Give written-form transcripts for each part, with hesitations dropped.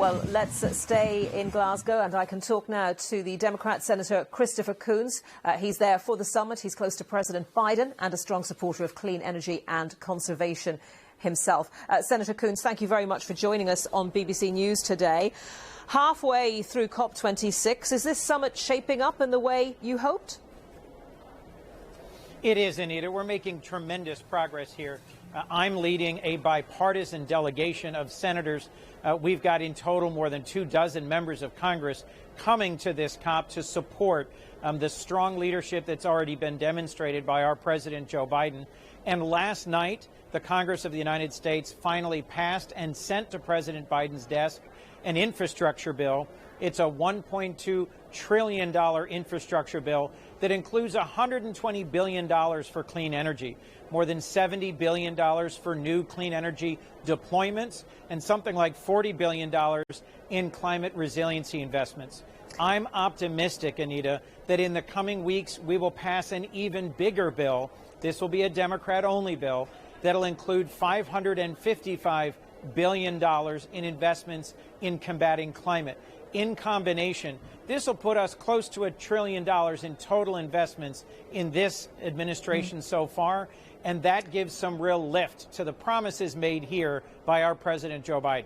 Well, let's stay in Glasgow, and I can talk now to the Democrat Senator Christopher Coons. He's there for the summit. He's close to President Biden and a strong supporter of clean energy and conservation himself. Senator Coons, thank you very much for joining us on BBC News today. Halfway through COP26, is this summit shaping up in the way you hoped? It is, Anita. We're making tremendous progress here. I'm leading a bipartisan delegation of senators. We've got in total more than 24 members of Congress coming to this COP to support the strong leadership that's already been demonstrated by our President Joe Biden. And last night, the Congress of the United States finally passed and sent to President Biden's desk an infrastructure bill. It's a $1.2 trillion infrastructure bill that includes $120 billion for clean energy, more than $70 billion for new clean energy deployments, and something like $40 billion in climate resiliency investments. I'm optimistic, Anita, that in the coming weeks we will pass an even bigger bill. This will be a Democrat-only bill that'll include $555 billion in investments in combating climate. In combination, this will put us close to $1 trillion in total investments in this administration so far, and that gives some real lift to the promises made here by our President Joe Biden.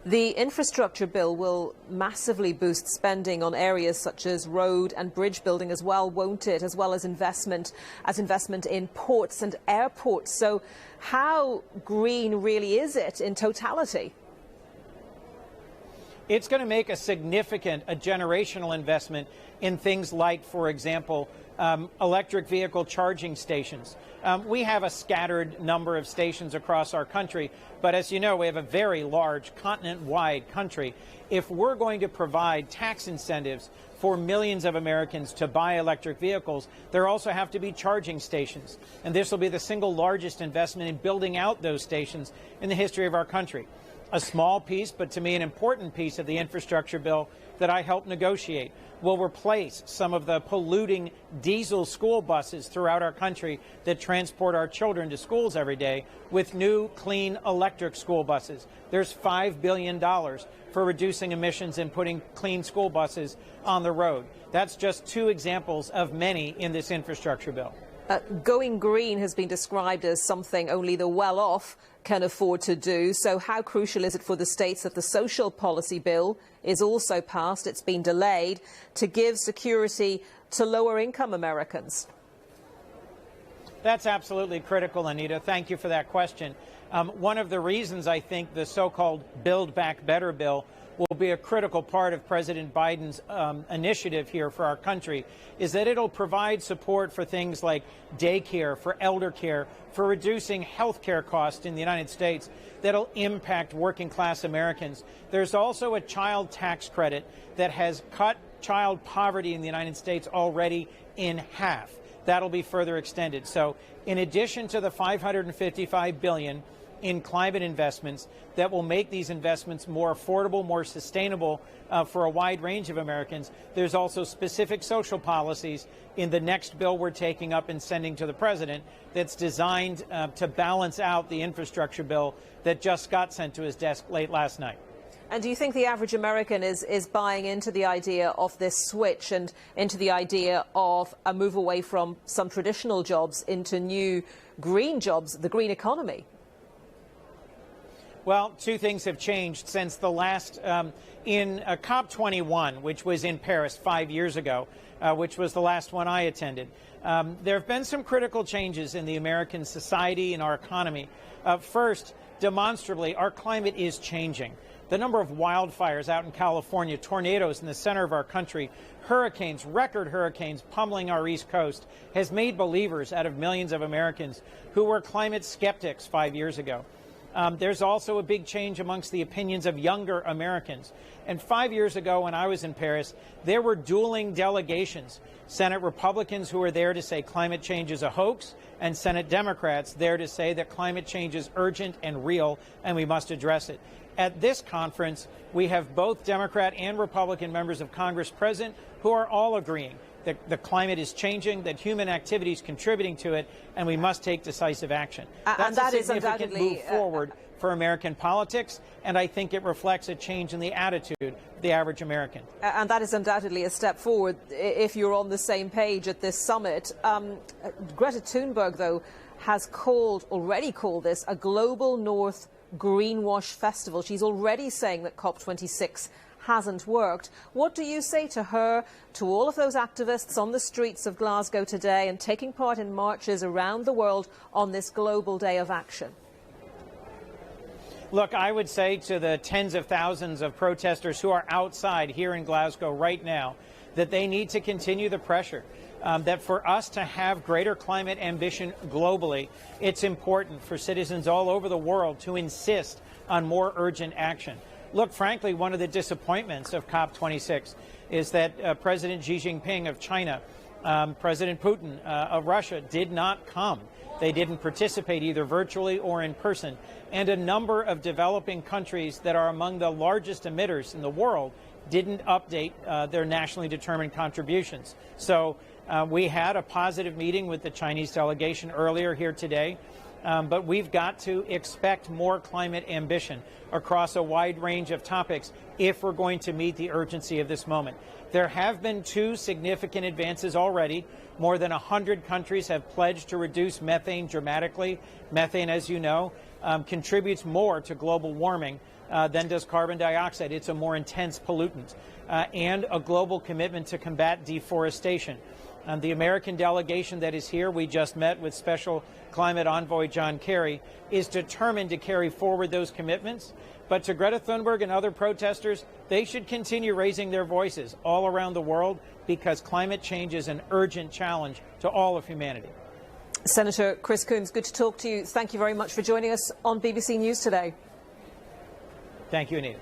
The infrastructure bill will massively boost spending on areas such as road and bridge building as well, won't it? As well as investment in ports and airports. So how green really is it in totality? It's going to make a significant, generational investment in things like, for example, electric vehicle charging stations. We have a scattered number of stations across our country, but as you know, we have a very large continent-wide country. If we're going to provide tax incentives for millions of Americans to buy electric vehicles, there also have to be charging stations. And this will be the single largest investment in building out those stations in the history of our country. A small piece, but to me an important piece of the infrastructure bill that I helped negotiate will replace some of the polluting diesel school buses throughout our country that transport our children to schools every day with new, clean electric school buses. There's $5 billion for reducing emissions and putting clean school buses on the road. That's just two examples of many in this infrastructure bill. Going green has been described as something only the well-off can afford to do. So how crucial is it for the states that the social policy bill is also passed? It's been delayed to give security to lower-income Americans. That's absolutely critical, Anita. Thank you for that question. One of the reasons I think the so-called Build Back Better bill will be a critical part of President Biden's initiative here for our country is that it'll provide support for things like daycare, for elder care, for reducing health care costs in the United States that'll impact working class Americans. There's also a child tax credit that has cut child poverty in the United States already in half. That'll be further extended. So in addition to the $555 billion in climate investments that will make these investments more affordable, more sustainable for a wide range of Americans, there's also specific social policies in the next bill we're taking up and sending to the president that's designed to balance out the infrastructure bill that just got sent to his desk late last night. And do you think the average American is buying into the idea of this switch and into the idea of a move away from some traditional jobs into new green jobs, the green economy? Well, two things have changed since the last, in COP21, which was in Paris 5 years ago, which was the last one I attended. There have been some critical changes in the American society and our economy. First, demonstrably, our climate is changing. The number of wildfires out in California, tornadoes in the center of our country, hurricanes, record hurricanes pummeling our East Coast has made believers out of millions of Americans who were climate skeptics 5 years ago. There's also a big change amongst the opinions of younger Americans. And 5 years ago when I was in Paris, there were dueling delegations. Senate Republicans who were there to say climate change is a hoax, and Senate Democrats there to say that climate change is urgent and real and we must address it. At this conference, we have both Democrat and Republican members of Congress present who are all agreeing that the climate is changing, that human activity is contributing to it, and we must take decisive action. That's a significant move forward for American politics, and I think it reflects a change in the attitude of the average American. And that is undoubtedly a step forward if you're on the same page at this summit. Greta Thunberg, though, has already called this a Global North greenwash festival. She's already saying that COP26 hasn't worked. What do you say to her, to all of those activists on the streets of Glasgow today and taking part in marches around the world on this global day of action? Look, I would say to the tens of thousands of protesters who are outside here in Glasgow right now that they need to continue the pressure. That for us to have greater climate ambition globally, it's important for citizens all over the world to insist on more urgent action. Look, frankly, one of the disappointments of COP26 is that President Xi Jinping of China, President Putin of Russia did not come. They didn't participate either virtually or in person. And a number of developing countries that are among the largest emitters in the world didn't update their nationally determined contributions. So we had a positive meeting with the Chinese delegation earlier here today, but we've got to expect more climate ambition across a wide range of topics if we're going to meet the urgency of this moment. There have been 2 significant advances already. More than 100 countries have pledged to reduce methane dramatically. Methane, as you know, contributes more to global warming than does carbon dioxide. It's a more intense pollutant. And a global commitment to combat deforestation. The American delegation that is here, we just met with Special Climate Envoy John Kerry, is determined to carry forward those commitments. But to Greta Thunberg and other protesters, they should continue raising their voices all around the world because climate change is an urgent challenge to all of humanity. Senator Chris Coons, good to talk to you. Thank you very much for joining us on BBC News today. Thank you, Anita.